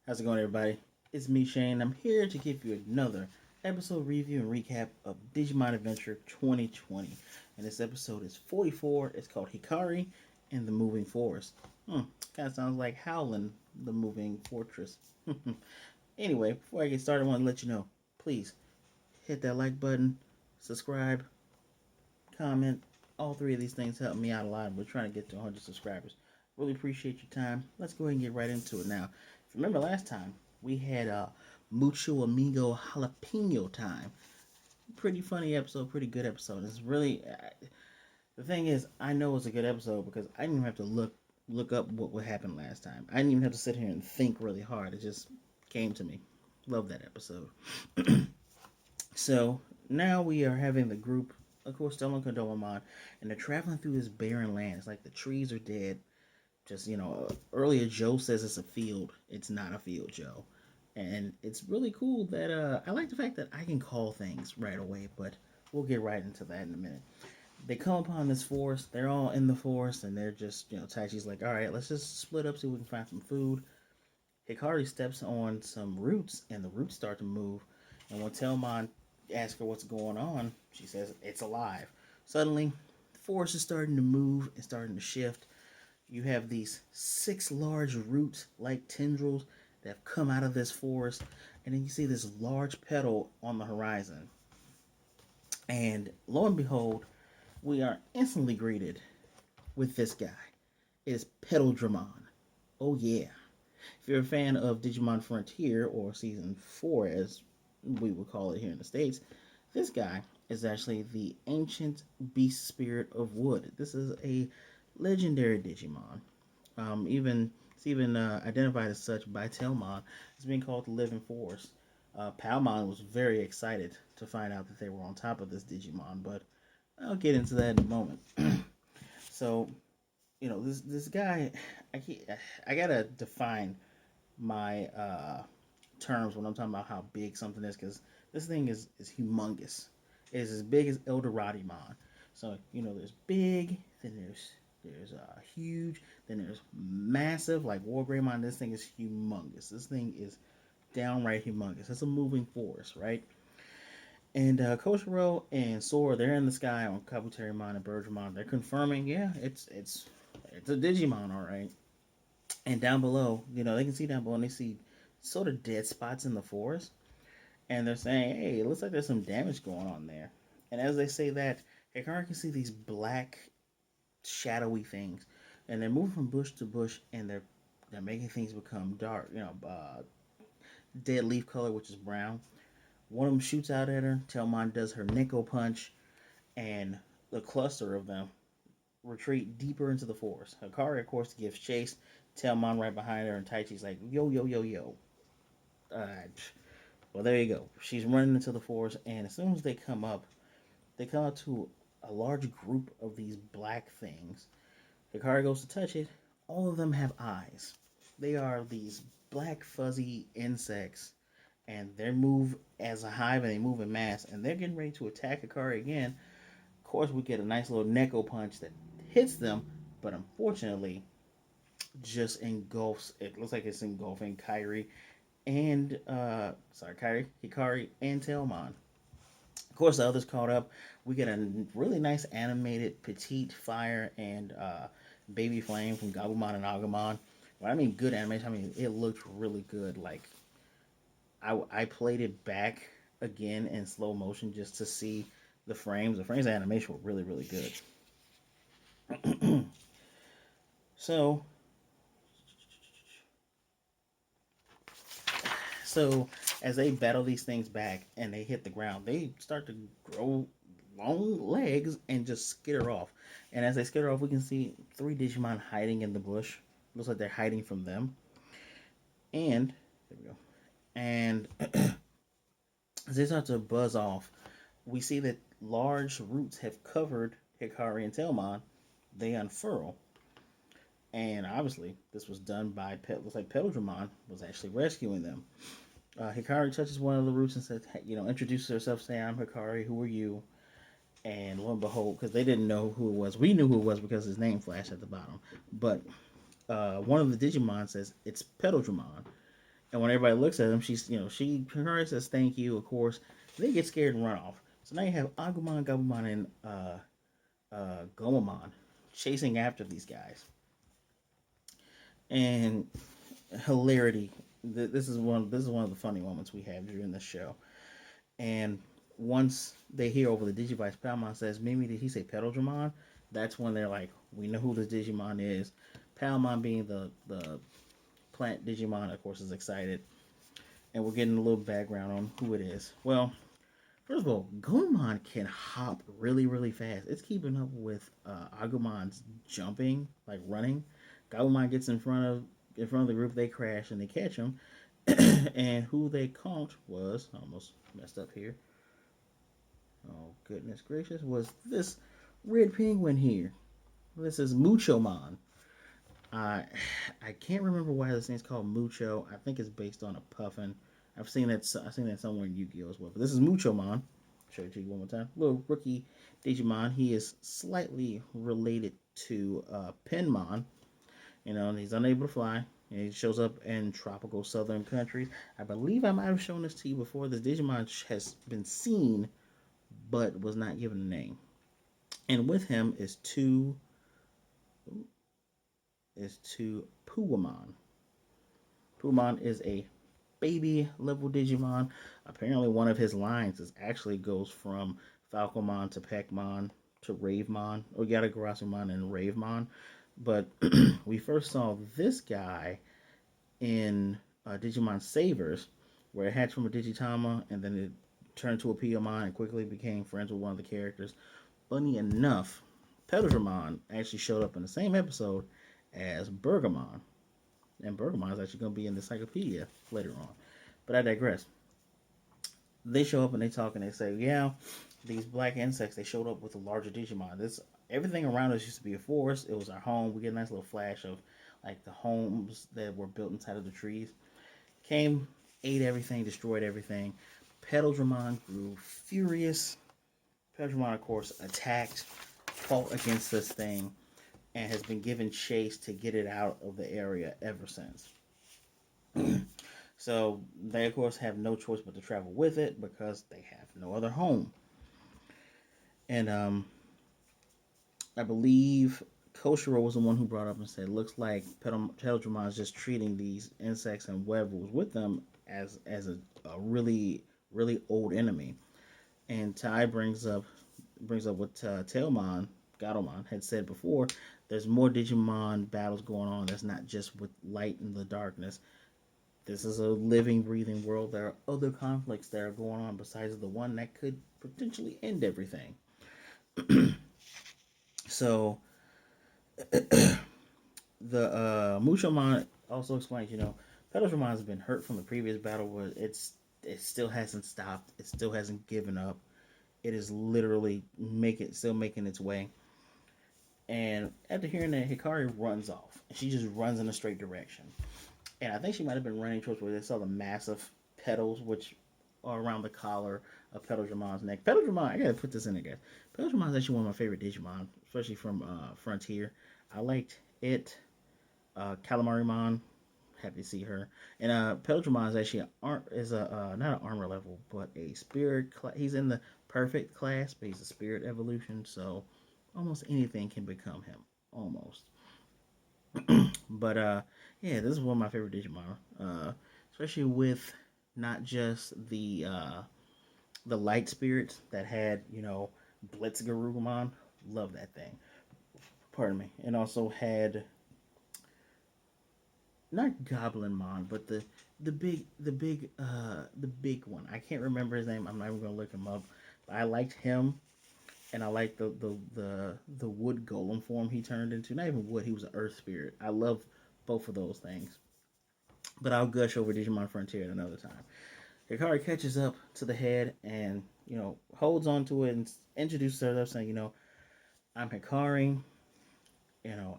How's it going, everybody? It's me, Shane. I'm here to give you another episode review and recap of Digimon Adventure 2020. And this episode is 44. It's called Hikari and the Moving Forest. Kind of sounds like Howlin' the Moving Fortress. Anyway, before I get started, I want to let you know, please hit that like button, subscribe, comment. All three of these things help me out a lot. We're trying to get to 100 subscribers. Really appreciate your time. Let's go ahead and get right into it now. If you remember last time, we had Mucho Amigo Jalapeno time. Pretty funny episode, pretty good episode. It's really the thing is, I know it's a good episode because I didn't even have to look up what happened last time. I didn't even have to sit here and think really hard. It just came to me. Love that episode. So now we are having the group, of course, still on Condomamon, and they're traveling through this barren land. It's like the trees are dead. Just, earlier Joe says it's a field. It's not a field, Joe. And it's really cool that I like the fact that I can call things right away, but we'll get right into that in a minute. They come upon this forest. They're all in the forest, and they're just, Taichi's like, all right, let's just split up so we can find some food. Hikari steps on some roots, and the roots start to move. And when Telmon asks her what's going on, she says it's alive. Suddenly, the forest is starting to move and starting to shift. You have these 6 large roots-like tendrils that have come out of this forest, and then you see this large petal on the horizon. And lo and behold, we are instantly greeted with this guy. It is Petaldramon. Oh yeah. If you're a fan of Digimon Frontier, or Season 4 as we would call it here in the States, this guy is actually the Ancient Beast Spirit of Wood. This is a legendary Digimon. It's even identified as such by Telmon. It's being called the Living Force. Palmon was very excited to find out that they were on top of this Digimon, but I'll get into that in a moment. So, this guy, I gotta define my terms when I'm talking about how big something is, because this thing is humongous. It is as big as Eldoradimon. So, there's big, then there's huge, then there's massive, like War Greymon. This thing is humongous. This thing is downright humongous. It's a moving force, right? And Koshiro and Sora, they're in the sky on Kabuterimon and Birdramon. They're confirming, yeah, it's a Digimon, all right. And down below, they can see down below, and they see sort of dead spots in the forest. And they're saying, hey, it looks like there's some damage going on there. And as they say that, Hikari can see these black, shadowy things. And they're moving from bush to bush, and they're making things become dark. Dead leaf color, which is brown. One of them shoots out at her. Telmon does her Nico punch, and the cluster of them retreat deeper into the forest. Hikari, of course, gives chase. Telmon right behind her, and Taichi's like, yo, yo, yo, yo. Well, there you go. She's running into the forest, and as soon as they come up to a large group of these black things. Hikari goes to touch it. All of them have eyes. They are these black fuzzy insects, and they move as a hive, and they move in mass, and they're getting ready to attack Hikari again. Of course, we get a nice little Neko punch that hits them, but unfortunately just engulfs. It looks like it's engulfing Hikari and Telmon. Of course, the others caught up. We get a really nice animated Petite Fire and Baby Flame from Gabumon and Agumon. When I mean good animation, I mean it looked really good. Like I played it back again in slow motion just to see the frames. The frames of animation were really, really good. So So as they battle these things back and they hit the ground, they start to grow long legs and just skitter off. And as they skitter off, we can see 3 Digimon hiding in the bush. Looks like they're hiding from them. And there we go. And as they start to buzz off, we see that large roots have covered Hikari and Telmon. They unfurl. And obviously, this was done by looks like Petaldragon was actually rescuing them. Hikari touches one of the roots and says, hey, introduces herself, saying, I'm Hikari, who are you? And lo and behold, because they didn't know who it was. We knew who it was because his name flashed at the bottom. But one of the Digimon says, it's Petaldragon. And when everybody looks at him, Hikari says thank you, of course. They get scared and run off. So now you have Agumon, Gabumon, and Gomamon chasing after these guys. And hilarity. This is one. This is one of the funny moments we have during the show. And once they hear over the Digivice, Palmon says, "Mimi, did he say Petaldramon?" That's when they're like, "We know who this Digimon is." Palmon, being the plant Digimon, of course, is excited, and we're getting a little background on who it is. Well, first of all, Gomamon can hop really, really fast. It's keeping up with Agumon's jumping, like running. Gabumon gets in front of the group. They crash and they catch him. And who they caught was, I almost messed up here. Oh goodness gracious, was this red penguin here? This is Muchomon. I I can't remember why this thing's called Mucho. I think it's based on a puffin. I've seen that somewhere in Yu-Gi-Oh as well. But this is Muchomon. Show it to you one more time. Little rookie Digimon. He is slightly related to Pinmon. He's unable to fly. And he shows up in tropical southern countries. I believe I might have shown this to you before. This Digimon has been seen, but was not given a name. And with him is two Puwamon. Puwamon is a baby level Digimon. Apparently, one of his lines actually goes from Falcomon to Pekmon to Ravemon, or Yatagarasumon and Ravemon. But we first saw this guy in Digimon Savers, where it hatched from a Digitama and then it turned to a Piyamon and quickly became friends with one of the characters. Funny enough, Petaldragon actually showed up in the same episode as Bergamon. And Bergamon is actually going to be in the encyclopedia later on. But I digress. They show up and they talk and they say, yeah, these black insects, they showed up with a larger Digimon. Everything around us used to be a forest. It was our home. We get a nice little flash of like the homes that were built inside of the trees. Came, ate everything, destroyed everything. Petaldragon grew furious. Petaldragon, of course, attacked, fought against this thing, and has been given chase to get it out of the area ever since. So they, of course, have no choice but to travel with it because they have no other home. And I believe Koshiro was the one who brought up and said, "Looks like Petaldragon is just treating these insects and werewolves with them as a really really old enemy." And Tai brings up what Tailmon Gatomon had said before. There's more Digimon battles going on. That's not just with light and the darkness. This is a living, breathing world. There are other conflicts that are going on besides the one that could potentially end everything. So the Mushamon also explains, Petaldragon has been hurt from the previous battle, but it still hasn't stopped. It still hasn't given up. It is literally still making its way. And after hearing that, Hikari runs off. And she just runs in a straight direction. And I think she might have been running towards where they saw the massive petals, which are around the collar of Petaldragon's neck. Petaldragon, I gotta put this in there, guys. Petaldragon is actually one of my favorite Digimon, especially from Frontier. I liked it. Calamarimon, happy to see her. And Petaldragon is actually not an armor level, but a spirit. He's in the perfect class, but he's a spirit evolution, so almost anything can become him. Almost. But yeah, this is one of my favorite Digimon. Especially with not just the light spirits that had Blitzgarurumon. Love that thing. Pardon me. And also had not Goblinmon, but the big one. I can't remember his name. I'm not even gonna look him up. But I liked him, and I liked the wood golem form he turned into. Not even wood. He was an earth spirit. I love both of those things. But I'll gush over Digimon Frontier at another time. Hikari catches up to the head and holds on to it and introduces herself, saying, "I'm Hikari. You know,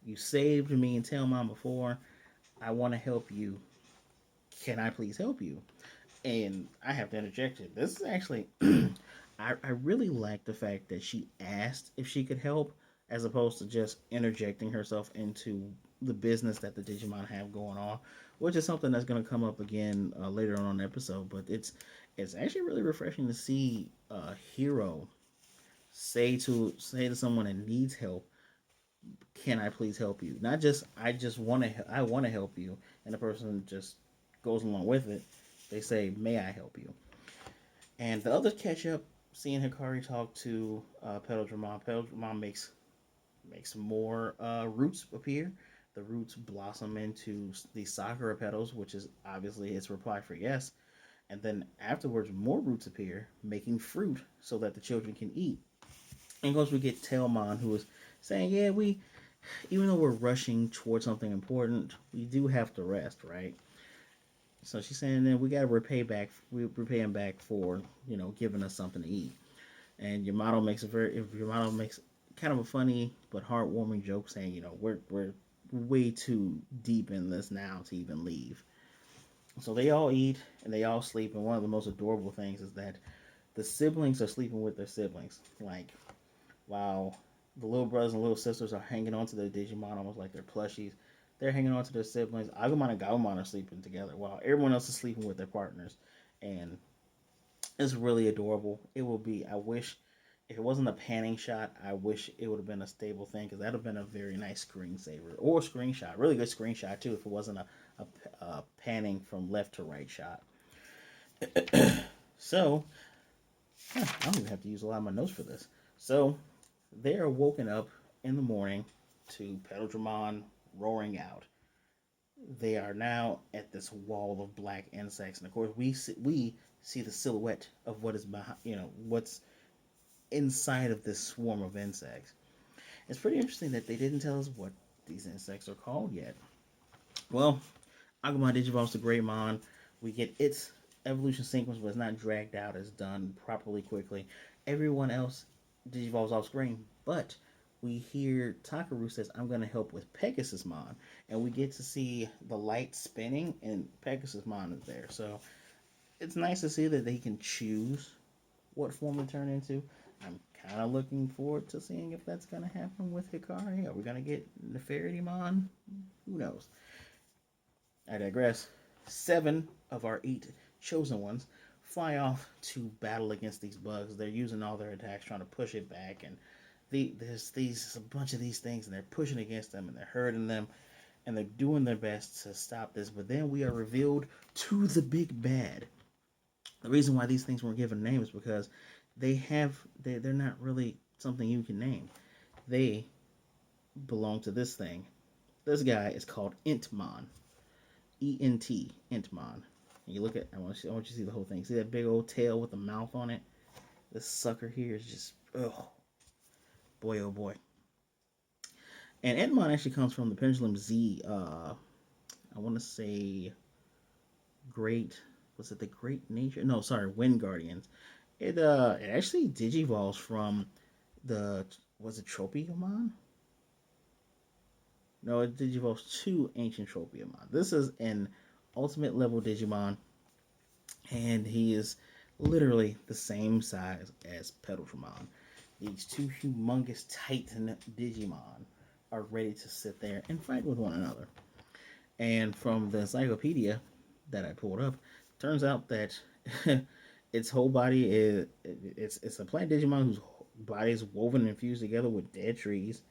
you saved me and Tailmon before. I want to help you. Can I please help you?" And I have to interject here. This is actually, I really like the fact that she asked if she could help, as opposed to just interjecting herself into the business that the Digimon have going on, which is something that's going to come up again later on in the episode. But it's actually really refreshing to see Hero say to someone that needs help, "Can I please help you?" Not just I want to help you, and the person just goes along with it. They say, "May I help you?" And the others catch up, seeing Hikari talk to Petaldragon. Petaldragon makes more roots appear. The roots blossom into the sakura petals, which is obviously its reply for yes. And then afterwards, more roots appear, making fruit so that the children can eat. And of course, we get Tailmon, who is saying, "Yeah, even though we're rushing towards something important, we do have to rest, right?" So she's saying that we got to repay him back for giving us something to eat. And Yamato makes kind of a funny but heartwarming joke, saying, we're way too deep in this now to even leave. So they all eat and they all sleep. And one of the most adorable things is that the siblings are sleeping with their siblings. Like, while the little brothers and little sisters are hanging on to their Digimon almost like they're plushies, they're hanging on to their siblings. Agumon and Gabumon are sleeping together while everyone else is sleeping with their partners. And it's really adorable. It will be, I wish, if it wasn't a panning shot, I wish it would have been a stable thing, because that would have been a very nice screensaver or screenshot. Really good screenshot, too, if it wasn't a panning from left to right shot. So, I don't even have to use a lot of my notes for this. So, they are woken up in the morning to Petaldragon roaring out. They are now at this wall of black insects, and of course we see the silhouette of what is behind, what's inside of this swarm of insects. It's pretty interesting that they didn't tell us what these insects are called yet. Well, Agumon digivolves to Greymon. We get its evolution sequence, but it's not dragged out. It's done properly quickly. Everyone else digivolves off screen, but we hear Takaru says, "I'm going to help with Pegasusmon," and we get to see the light spinning, and Pegasusmon is there. So it's nice to see that they can choose what form to turn into. I'm kind of looking forward to seeing if that's going to happen with Hikari. Are we going to get Nefertimon? Who knows? I digress. 7 of our 8 chosen ones fly off to battle against these bugs. They're using all their attacks, trying to push it back, and there's a bunch of these things, and they're pushing against them, and they're hurting them, and they're doing their best to stop this. But then we are revealed to the big bad. The reason why these things weren't given a name is because they're not really something you can name. They belong to this thing. This guy is called Entmon. Entmon. And you look at, I want you to see the whole thing. See that big old tail with the mouth on it? This sucker here is just, oh boy, oh boy. And Entmon actually comes from the Pendulum Z. I want to say Great. Was it the Great Nature? No, sorry, Wind Guardians. It actually digivolves from the, was it Tropiumon? No, it digivolves to Ancient Tropiumon. This is an ultimate level Digimon, and he is literally the same size as Petaldragon. These two humongous Titan Digimon are ready to sit there and fight with one another. And from the encyclopedia that I pulled up, turns out that its whole body it's a plant Digimon whose body is woven and fused together with dead trees.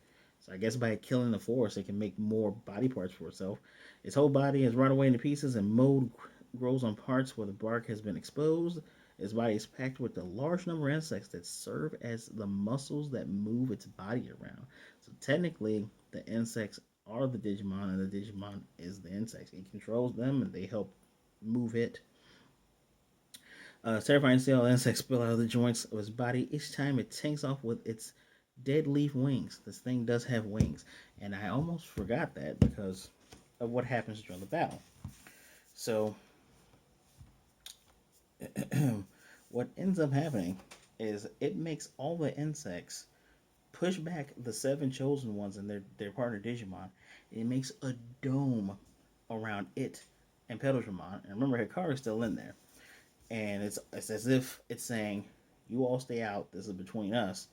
So I guess by killing the forest, it can make more body parts for itself. Its whole body is rotted away into pieces, and mold grows on parts where the bark has been exposed. Its body is packed with a large number of insects that serve as the muscles that move its body around. So technically, the insects are the Digimon, and the Digimon is the insects. It controls them, and they help move it. Terrifying to see all the insects spill out of the joints of its body each time it takes off with its dead leaf wings. This thing does have wings, and I almost forgot that because of what happens during the battle. So, what ends up happening is it makes all the insects push back the 7 chosen ones and their partner Digimon. And it makes a dome around it and Petaldragon. And remember, Hikari's still in there. And it's as if it's saying, "You all stay out. This is between us."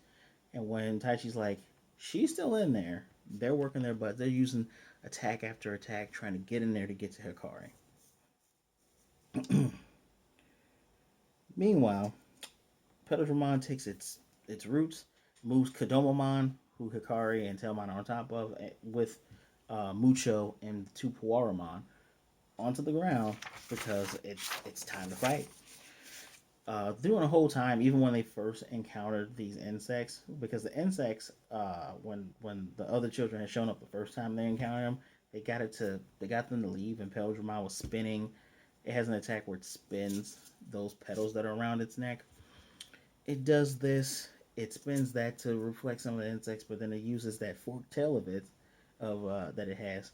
And when Taichi's like, "She's still in there," they're working their butts. They're using attack after attack, trying to get in there to get to Hikari. Meanwhile, Petaldragon takes its roots, moves Kodomamon, who Hikari and Tailmon are on top of, with Mucho and two Puaramon onto the ground because it's time to fight. During the whole time, even when they first encountered these insects, because the insects, when the other children had shown up the first time they encountered them, they got them to leave, and Petaldragon was spinning. It has an attack where it spins those petals that are around its neck. It does this. It spins that to reflect some of the insects, but then it uses that forked tail of it, that it has,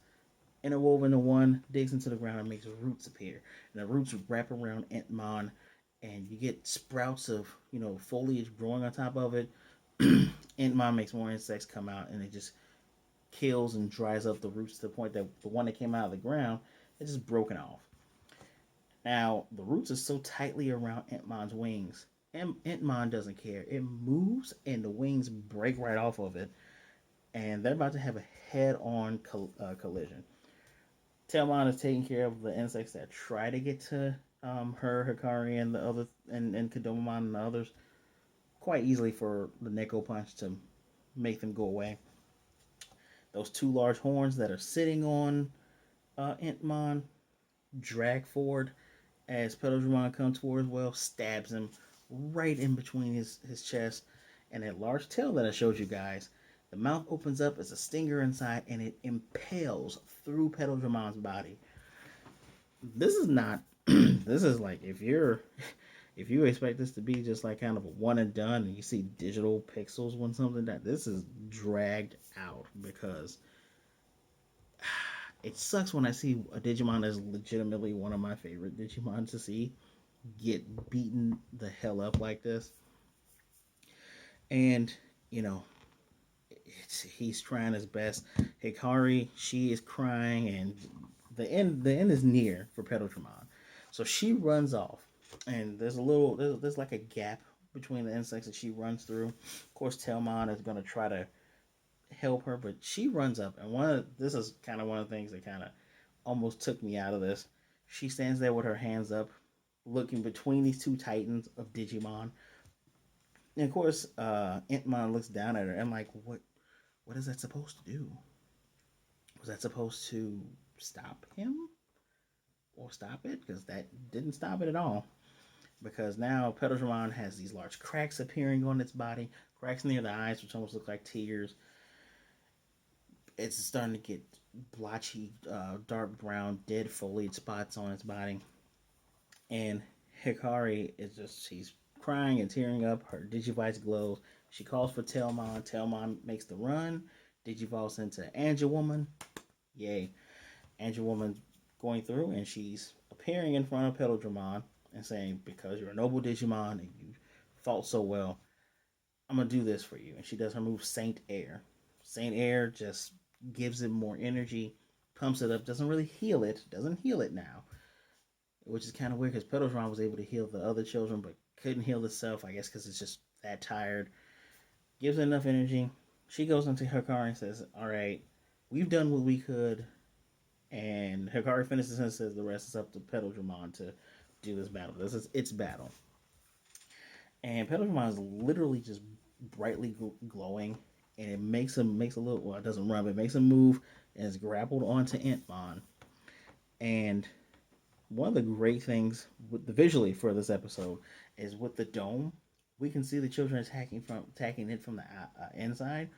interwoven into one, digs into the ground and makes roots appear. And the roots wrap around Entmon, and you get sprouts of foliage growing on top of it. Entmon makes more insects come out, and it just kills and dries up the roots to the point that the one that came out of the ground is just broken off. Now the roots are so tightly around Entmon's wings, and Entmon doesn't care. It moves, and the wings break right off of it, and they're about to have a head-on collision. Tailmon is taking care of the insects that try to get to her, Hikari, and the other, and Kodomamon and the others quite easily for the Neko Punch to make them go away. Those two large horns that are sitting on Entmon drag forward as Petaldragon comes towards, well, stabs him right in between his chest, and that large tail that I showed you guys. The mouth opens up as a stinger inside, and it impales through Petaldragon's body. This is not. This is like if you expect this to be just like kind of a one and done, and you see digital pixels when something that this is dragged out because it sucks when I see a Digimon that's legitimately one of my favorite Digimon to see get beaten the hell up like this. And you know, he's trying his best. Hikari, she is crying, and the end is near for Petaldragon. So she runs off, and there's like a gap between the insects that she runs through. Of course, Tailmon is gonna try to help her, but she runs up, and this is kind of one of the things that kind of almost took me out of this. She stands there with her hands up, looking between these two titans of Digimon. And of course, Entmon looks down at her and like, what is that supposed to do? Was that supposed to stop him or stop it? Because that didn't stop it at all. Because now Petaldragon has these large cracks appearing on its body, cracks near the eyes, which almost look like tears. It's starting to get blotchy, dark brown, dead foliage spots on its body. And Hikari is she's crying and tearing up. Her Digivice glows. She calls for Tailmon. Tailmon makes the run. Digivolves into Angel Woman. Yay. Angel Woman's going through, and she's appearing in front of Petaldragon and saying, because you're a noble Digimon and you fought so well, I'm going to do this for you. And she does her move Saint Air. Saint Air just gives it more energy, pumps it up, doesn't really heal it, doesn't heal it now, which is kind of weird because Petaldragon was able to heal the other children but couldn't heal itself, I guess because it's just that tired. Gives it enough energy. She goes into Hikari and says, all right, we've done what we could. And Hikari finishes and says the rest is up to Petaldragon to do this battle. This is its battle. And Petaldragon is literally just brightly glowing. And it makes a little, well, it doesn't run, but it makes a move and is grappled onto Entmon. And one of the great things with the visually for this episode is with the dome, we can see the children attacking it from the inside.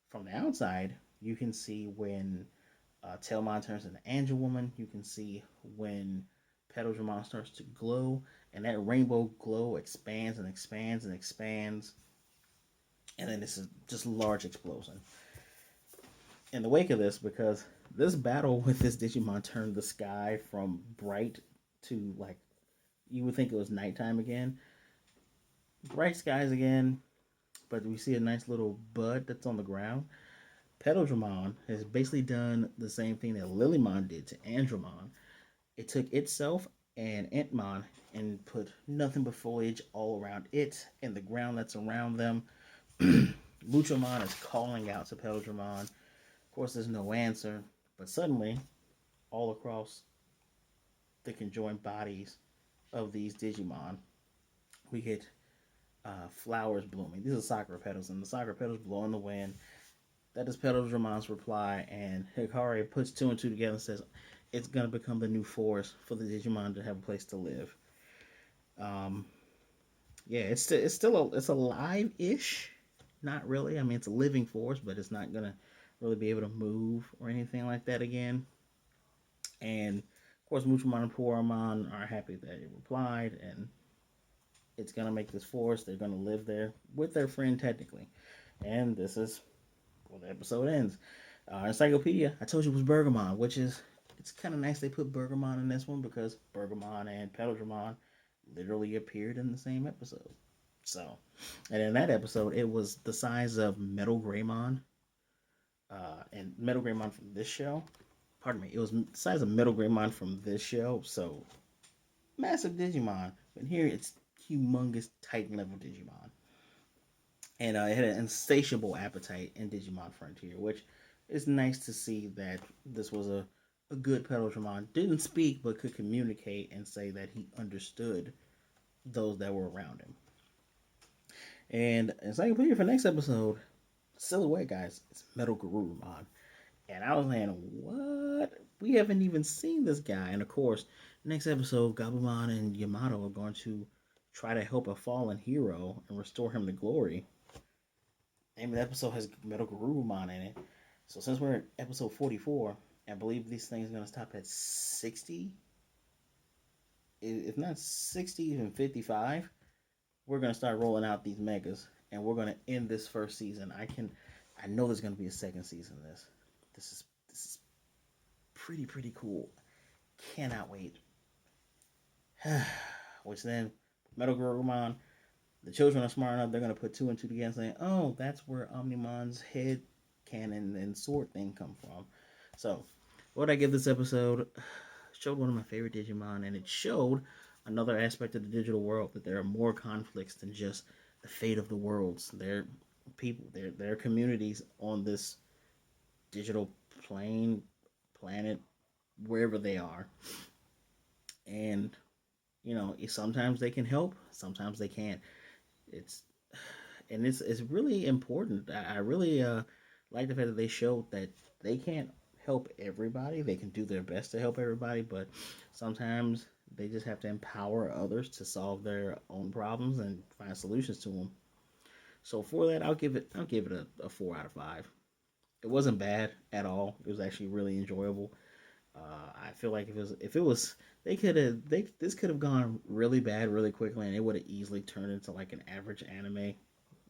From the outside, you can see when Tailmon turns into Angel Woman. You can see when Petaldragon starts to glow, and that rainbow glow expands and expands and expands, and then this is just a large explosion. In the wake of this, because this battle with this Digimon turned the sky from bright to like you would think it was nighttime again. Bright skies again, but we see a nice little bud that's on the ground. Petaldragon has basically done the same thing that Lilymon did to Andromon. It took itself and Entmon and put nothing but foliage all around it and the ground that's around them. Luchamon is calling out to Petaldragon. Of course, there's no answer. But suddenly, all across the conjoined bodies of these Digimon, we get flowers blooming. These are sakura petals, and the sakura petals blow in the wind. That is Petaldramon's reply, and Hikari puts two and two together and says it's gonna become the new forest for the Digimon to have a place to live. Um, yeah, it's alive-ish. Not really. I mean, it's a living force, but it's not gonna really be able to move or anything like that again. And of course, Muchomon and Poromon are happy that it replied, and it's gonna make this forest. They're gonna live there with their friend technically, and this is where the episode ends. Encyclopedia, I told you it was Bergamon, which is it's kind of nice they put Bergamon in this one because Bergamon and Petaldramon literally appeared in the same episode. So, and in that episode, it was the size of Metal Greymon, and Metal Greymon from this show. Pardon me, it was the size of Metal Greymon from this show. So, massive Digimon. But here it's humongous Titan level Digimon. And it had an insatiable appetite in Digimon Frontier, which is nice to see that this was a good Petaldragon. Didn't speak, but could communicate and say that he understood those that were around him. And Encyclopedia for next episode, silhouette guys, it's Metal Garurumon. And I was saying, what? We haven't even seen this guy. And of course, next episode, Gabumon and Yamato are going to try to help a fallen hero and restore him to glory. Name of the episode has Metal Garurumon in it. So since we're at episode 44, I believe this thing is going to stop at 60. If not 60, even 55. We're going to start rolling out these megas. And we're going to end this first season. I know there's going to be a second season of this. This is pretty cool. Cannot wait. Which then, Metal Garurumon, the children are smart enough, they're going to put two and two together and say, oh, that's where Omnimon's head cannon and sword thing come from. So, what I give this episode? Showed one of my favorite Digimon, and it showed another aspect of the digital world, that there are more conflicts than just the fate of the worlds. There are people, there are communities on this digital plane, planet, wherever they are. And, sometimes they can help, sometimes they can't. It's it's really important. I really like the fact that they showed that they can't help everybody. They can do their best to help everybody, but sometimes they just have to empower others to solve their own problems and find solutions to them. So for that, I'll give it a 4 out of 5. It wasn't bad at all. It was actually really enjoyable. I feel like if it was this could have gone really bad really quickly, and it would have easily turned into like an average anime,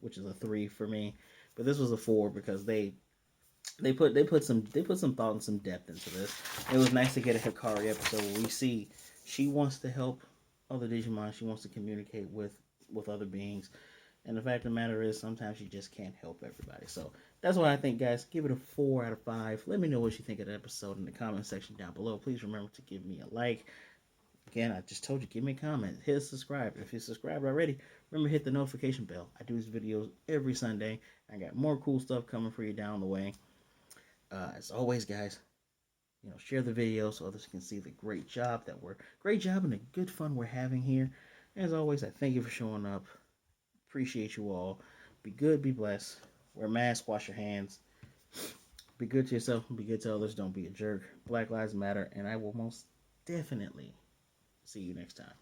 which is a 3 for me. But this was a 4 because they put some thought and some depth into this. It was nice to get a Hikari episode where we see she wants to help other Digimon. She wants to communicate with other beings. And the fact of the matter is, sometimes you just can't help everybody. So that's what I think, guys. Give it a 4 out of 5. Let me know what you think of the episode in the comment section down below. Please remember to give me a like. Again, I just told you, give me a comment. Hit subscribe. If you're subscribed already, remember to hit the notification bell. I do these videos every Sunday. I got more cool stuff coming for you down the way. As always, guys, share the video so others can see the great job and the good fun we're having here. As always, I thank you for showing up. Appreciate you all. Be good, be blessed. Wear a mask, wash your hands. Be good to yourself, be good to others. Don't be a jerk. Black Lives Matter, and I will most definitely see you next time.